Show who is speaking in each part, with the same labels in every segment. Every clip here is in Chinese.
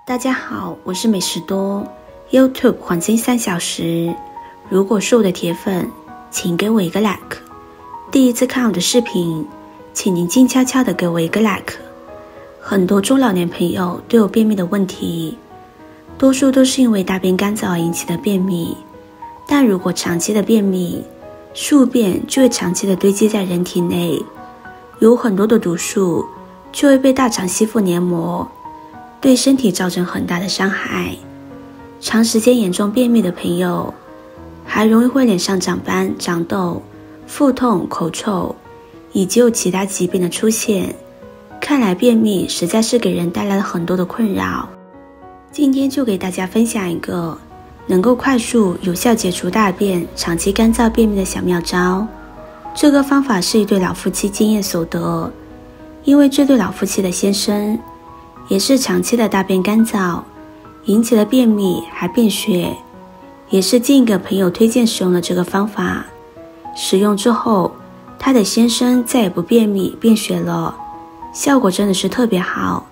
Speaker 1: 大家好，我是美食多 YouTube 黄金3小时。如果是我的铁粉，请给我一个 like。第一次看我的视频，请您静悄悄地给我一个 like。很多中老年朋友都有便秘的问题，多数都是因为大便干燥而引起的便秘。但如果长期的便秘，宿便就会长期的堆积在人体内，有很多的毒素就会被大肠吸附黏膜，对身体造成很大的伤害。长时间严重便秘的朋友，还容易会脸上长斑、长痘、腹痛、口臭，以及有其他疾病的出现。看来便秘实在是给人带来了很多的困扰。今天就给大家分享一个能够快速有效解除大便长期干燥便秘的小妙招。这个方法是一对老夫妻经验所得，因为这对老夫妻的先生也是长期的大便干燥，引起了便秘还便血，也是近一个朋友推荐使用了这个方法。使用之后，他的先生再也不便秘便血了，效果真的是特别好。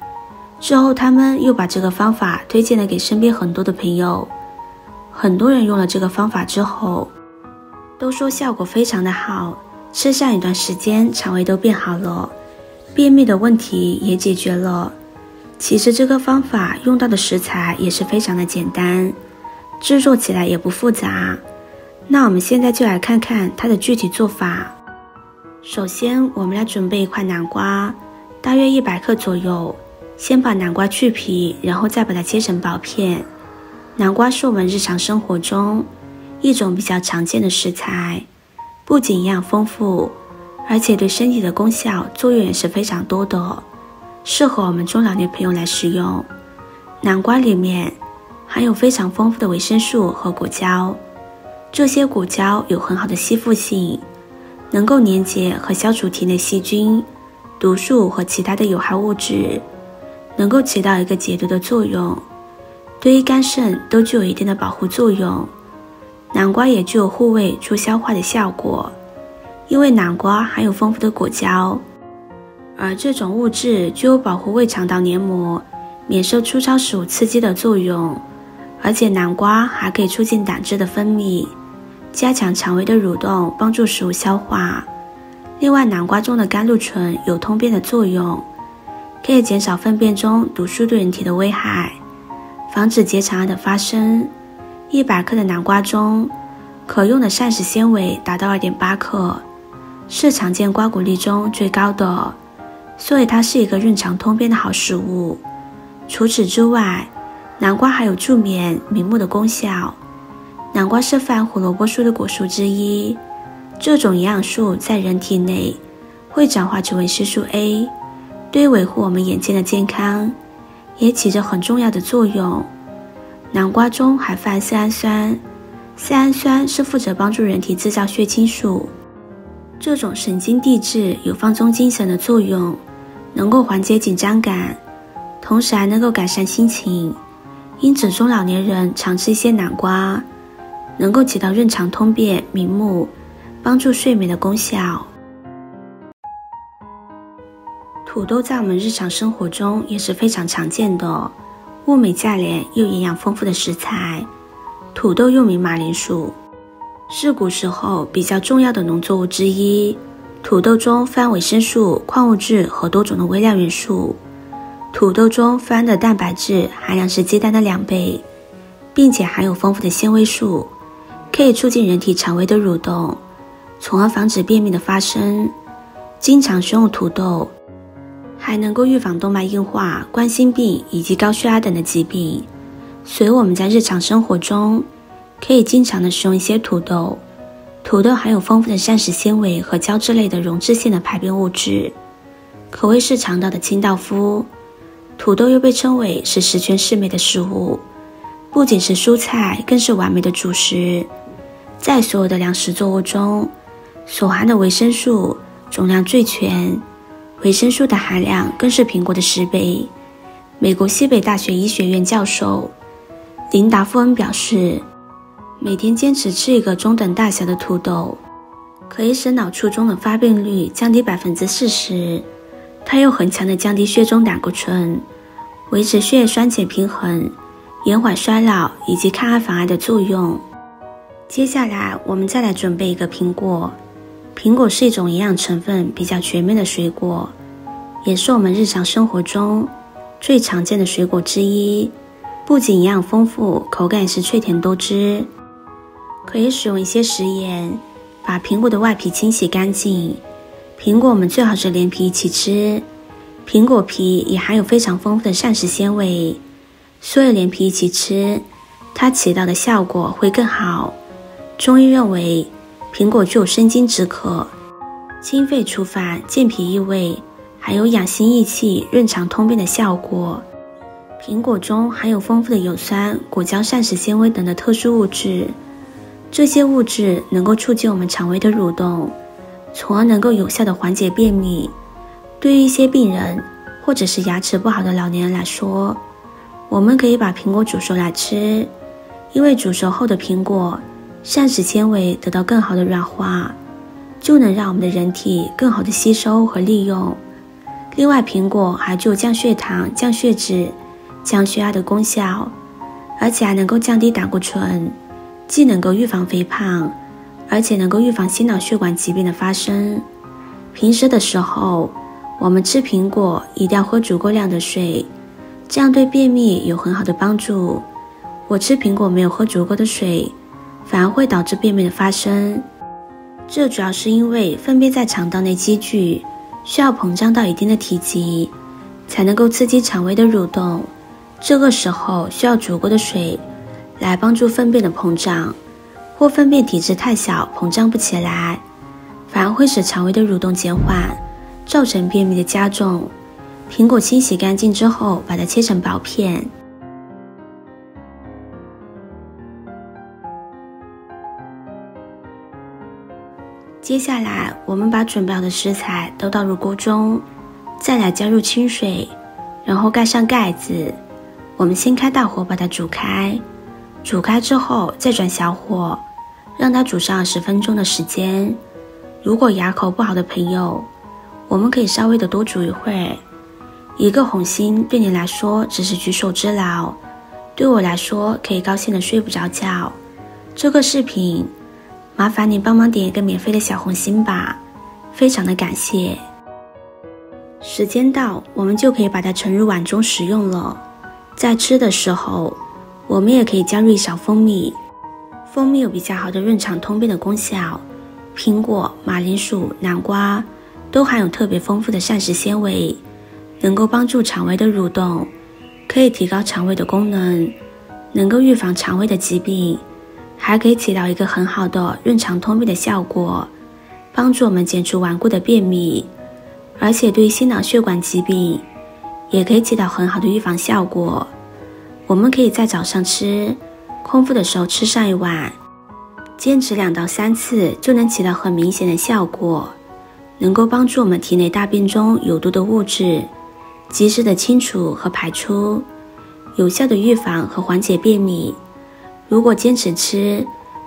Speaker 1: 之后他们又把这个方法推荐了给身边很多的朋友，很多人用了这个方法之后都说效果非常的好，吃上一段时间肠胃都变好了，便秘的问题也解决了。其实这个方法用到的食材也是非常的简单，制作起来也不复杂。那我们现在就来看看它的具体做法。首先我们来准备一块南瓜，大约100克左右。先把南瓜去皮，然后再把它切成薄片。南瓜是我们日常生活中一种比较常见的食材，不仅营养丰富，而且对身体的功效作用也是非常多的，适合我们中老年朋友来食用。南瓜里面含有非常丰富的维生素和果胶，这些果胶有很好的吸附性，能够粘结和消除体内细菌、毒素和其他的有害物质，能够起到一个解毒的作用，对于肝肾都具有一定的保护作用。南瓜也具有护胃助消化的效果，因为南瓜含有丰富的果胶，而这种物质具有保护胃肠道黏膜免受粗糙食物刺激的作用。而且南瓜还可以促进胆汁的分泌，加强肠胃的蠕动，帮助食物消化。另外南瓜中的甘露醇有通便的作用，可以减少粪便中毒素对人体的危害，防止结肠癌的发生。100克的南瓜中可用的膳食纤维达到 2.8 克，是常见瓜果粒中最高的，所以它是一个润肠通便的好食物。除此之外，南瓜还有助眠明目的功效。南瓜是泛胡萝卜素的果树之一，这种营养素在人体内会转化成维生素 A， 对维护我们眼睛的健康也起着很重要的作用。南瓜中还含色氨酸，色氨酸是负责帮助人体制造血清素，这种神经递质有放松精神的作用，能够缓解紧张感，同时还能够改善心情。因此中老年人常吃一些南瓜，能够起到润肠通便、明目、帮助睡眠的功效。土豆在我们日常生活中也是非常常见的，物美价廉又营养丰富的食材。土豆又名马铃薯，是古时候比较重要的农作物之一。土豆中富含维生素、矿物质和多种的微量元素。土豆中富含的蛋白质含量是鸡蛋的2倍，并且含有丰富的纤维素，可以促进人体肠胃的蠕动，从而防止便秘的发生。经常食用土豆还能够预防动脉硬化、冠心病以及高血压等的疾病，所以我们在日常生活中可以经常的使用一些土豆。土豆含有丰富的膳食纤维和胶质类的溶质性的排便物质，可谓是肠道的清道夫。土豆又被称为是十全十美的食物，不仅是蔬菜，更是完美的主食。在所有的粮食作物中，所含的维生素总量最全，维生素的含量更是苹果的10倍。美国西北大学医学院教授林达夫恩表示，每天坚持吃一个中等大小的土豆，可以使脑卒中的发病率降低 40%， 它又很强的降低血中胆固醇，维持血液酸碱平衡，延缓衰老以及抗癌防癌的作用。接下来我们再来准备一个苹果。苹果是一种营养成分比较全面的水果，也是我们日常生活中最常见的水果之一，不仅营养丰富，口感也是脆甜多汁。可以使用一些食盐把苹果的外皮清洗干净。苹果我们最好是连皮一起吃，苹果皮也含有非常丰富的膳食纤维，所以连皮一起吃，它起到的效果会更好。中医认为苹果具有生津止渴、清肺除烦、健脾益胃，还有养心益气、润肠通便的效果。苹果中含有丰富的有酸、果胶膳食纤维等的特殊物质，这些物质能够促进我们肠胃的蠕动，从而能够有效地缓解便秘。对于一些病人或者是牙齿不好的老年人来说，我们可以把苹果煮熟来吃，因为煮熟后的苹果膳食纤维得到更好的软化，就能让我们的人体更好的吸收和利用。另外，苹果还具有降血糖、降血脂、降血压的功效，而且还能够降低胆固醇，既能够预防肥胖，而且能够预防心脑血管疾病的发生。平时的时候，我们吃苹果一定要喝足够量的水，这样对便秘有很好的帮助。我吃苹果没有喝足够的水，反而会导致便秘的发生。这主要是因为粪便在肠道内积聚，需要膨胀到一定的体积，才能够刺激肠胃的蠕动。这个时候需要足够的水来帮助粪便的膨胀，或粪便体积太小，膨胀不起来，反而会使肠胃的蠕动减缓，造成便秘的加重。苹果清洗干净之后，把它切成薄片。接下来我们把准备好的食材都倒入锅中，再来加入清水，然后盖上盖子。我们先开大火把它煮开，煮开之后再转小火，让它煮上10分钟的时间。如果牙口不好的朋友，我们可以稍微的多煮一会儿。一个红心对你来说只是举手之劳，对我来说可以高兴的睡不着觉。这个视频麻烦你帮忙点一个免费的小红心吧，非常的感谢。时间到，我们就可以把它盛入碗中食用了。在吃的时候，我们也可以加入一勺蜂蜜。蜂蜜有比较好的润肠通便的功效，苹果、马铃薯、南瓜都含有特别丰富的膳食纤维，能够帮助肠胃的蠕动，可以提高肠胃的功能，能够预防肠胃的疾病，还可以起到一个很好的润肠通便的效果，帮助我们减除顽固的便秘，而且对于心脑血管疾病也可以起到很好的预防效果。我们可以在早上吃，空腹的时候吃上一碗，坚持2到3次就能起到很明显的效果，能够帮助我们体内大便中有毒的物质及时的清除和排出，有效的预防和缓解便秘。如果坚持吃，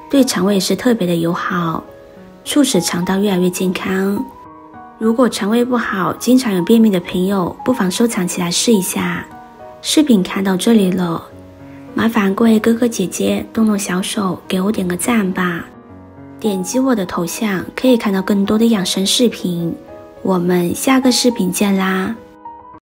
Speaker 1: 对肠胃也是特别的友好，促使肠道越来越健康。如果肠胃不好，经常有便秘的朋友，不妨收藏起来试一下。视频看到这里了，麻烦各位哥哥姐姐动动小手给我点个赞吧。点击我的头像可以看到更多的养生视频，我们下个视频见啦。